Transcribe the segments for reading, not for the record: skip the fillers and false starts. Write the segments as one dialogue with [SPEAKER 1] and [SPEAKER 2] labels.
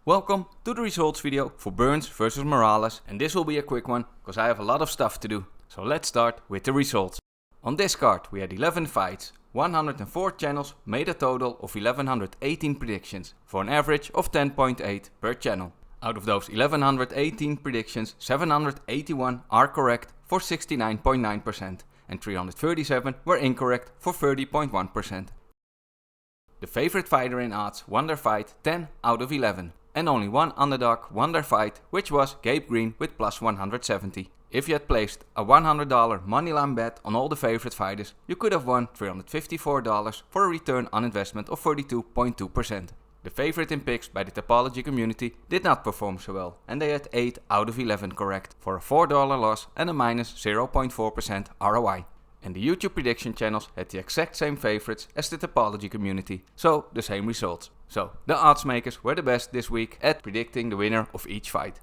[SPEAKER 1] Welcome to the results video for Burns vs Morales, and this will be a quick one because I have a lot of stuff to do. So let's start with the results. On this card we had 11 fights, 104 channels made a total of 1118 predictions for an average of 10.8 per channel. Out of those 1118 predictions, 781 are correct for 69.9% and 337 were incorrect for 30.1%. The favorite fighter in odds won their fight 10 out of 11. And only one underdog won their fight, which was Gabe Green with plus 170. If you had placed a $100 moneyline bet on all the favorite fighters, you could have won $354 for a return on investment of 42.2%. The favorite in picks by the Tapology community did not perform so well, and they had 8 out of 11 correct for a $4 loss and a minus 0.4% ROI. And the YouTube prediction channels had the exact same favorites as the Tapology community, so the same results. So, the Oddsmakers were the best this week at predicting the winner of each fight.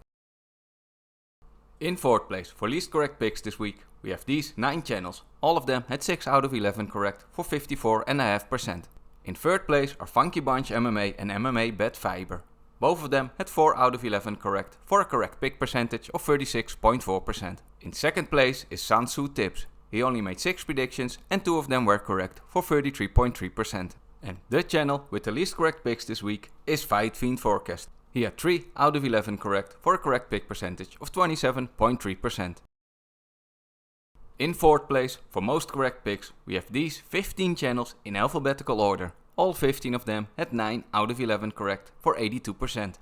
[SPEAKER 1] In fourth place for least correct picks this week, we have these 9 channels. All of them had 6 out of 11 correct for 54.5%. In third place are Funky Bunch MMA and MMA Bet Fiber. Both of them had 4 out of 11 correct for a correct pick percentage of 36.4%. In second place is Sansu Tips. He only made 6 predictions and 2 of them were correct for 33.3%. And the channel with the least correct picks this week is Fight Fiend Forecast. He had 3 out of 11 correct for a correct pick percentage of 27.3%. In fourth place for most correct picks we have these 15 channels in alphabetical order. All 15 of them had 9 out of 11 correct for 82%.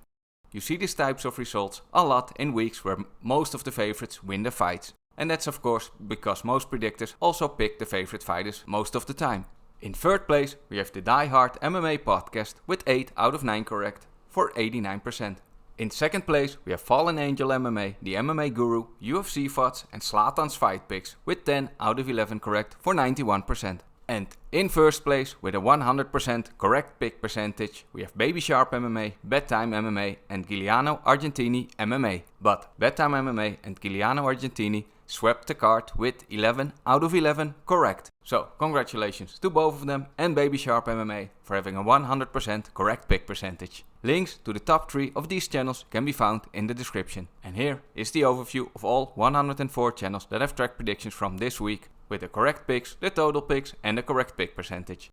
[SPEAKER 1] You see these types of results a lot in weeks where most of the favorites win the fights. And that's of course because most predictors also pick the favorite fighters most of the time. In third place we have the Die Hard MMA Podcast with 8 out of 9 correct for 89%. In second place we have FallenAngel MMA, the MMA GURU, UFCThoughts and Zlatan's fight picks with 10 out of 11 correct for 91%. And in first place with a 100% correct pick percentage we have Baby Sharp MMA, Bedtime MMA and GiulianoArgentiMMA MMA. But Bedtime MMA and GiulianoArgentiMMA swept the card with 11 out of 11 correct. So congratulations to both of them and Baby Sharp MMA for having a 100% correct pick percentage. Links to the top 3 of these channels can be found in the description. And here is the overview of all 104 channels that I've tracked predictions from this week, with the correct picks, the total picks and the correct pick percentage.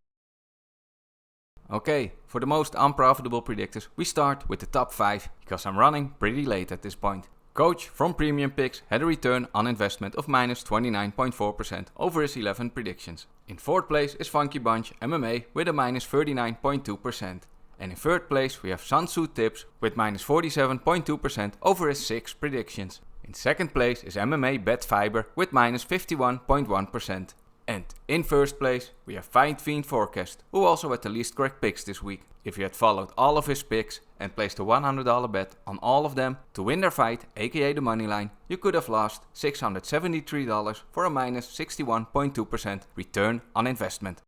[SPEAKER 1] Okay, for the most unprofitable predictors we start with the top 5 because I'm running pretty late at this point. Coach from Premium Picks had a return on investment of minus 29.4% over his 11 predictions. In fourth place is Funky Bunch MMA with a minus 39.2%. And in third place we have Sansu Tips with minus 47.2% over his 6 predictions. In second place is MMA Bet Fiber with minus 51.1%. And in first place we have Fight Fiend Forecast, who also had the least correct picks this week. If you had followed all of his picks and placed a $100 bet on all of them to win their fight, aka the moneyline, you could have lost $673 for a minus 61.2% return on investment.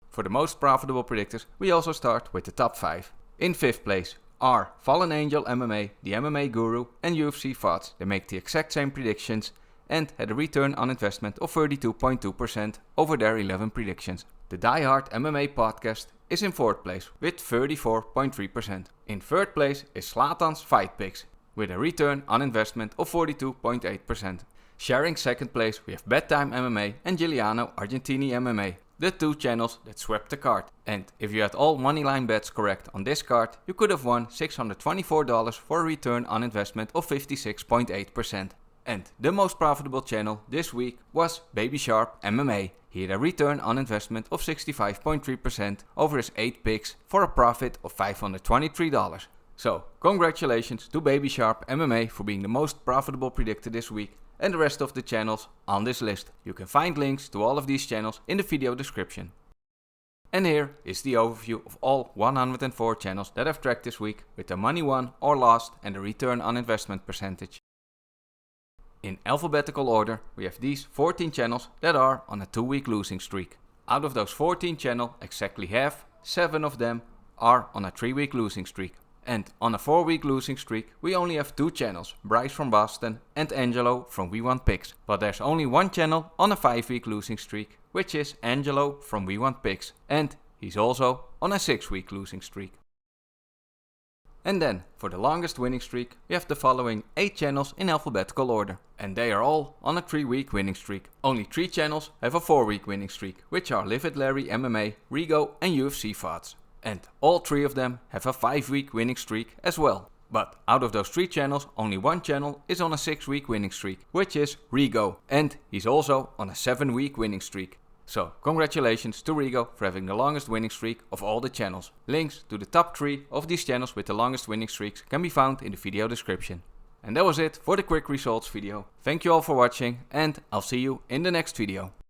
[SPEAKER 1] For the most profitable predictors we also start with the top 5. In fifth place are FallenAngel MMA, the MMA GURU and UFCThoughts. They make the exact same predictions and had a return on investment of 32.2% over their 11 predictions. The Die Hard MMA Podcast is in fourth place with 34.3%. In third place is Zlatan's fight picks with a return on investment of 42.8%. Sharing second place we have Bedtime MMA and GiulianoArgentiMMA MMA, the 2 channels that swept the card. And if you had all moneyline bets correct on this card, you could have won $624 for a return on investment of 56.8%. And the most profitable channel this week was Baby Sharp MMA. He had a return on investment of 65.3% over his 8 picks for a profit of $523. So congratulations to Baby Sharp MMA for being the most profitable predictor this week and the rest of the channels on this list. You can find links to all of these channels in the video description. And here is the overview of all 104 channels that I've tracked this week with the money won or lost and the return on investment percentage. In alphabetical order, we have these 14 channels that are on a 2-week losing streak. Out of those 14 channels, exactly half, 7 of them, are on a 3-week losing streak. And on a 4-week losing streak, we only have 2 channels, Bryce from Boston and Angelo from We Want Picks. But there's only 1 channel on a 5-week losing streak, which is Angelo from We Want Picks. And he's also on a 6-week losing streak. And then, for the longest winning streak, we have the following 8 channels in alphabetical order. And they are all on a 3-week winning streak. Only 3 channels have a 4-week winning streak, which are Livid Larry MMA, Rigo and UFCThoughts. And all 3 of them have a 5-week winning streak as well. But out of those 3 channels, only 1 channel is on a 6-week winning streak, which is Rigo. And he's also on a 7-week winning streak. So, congratulations to Rigo for having the longest winning streak of all the channels. Links to the top 3 of these channels with the longest winning streaks can be found in the video description. And that was it for the quick results video. Thank you all for watching and I'll see you in the next video.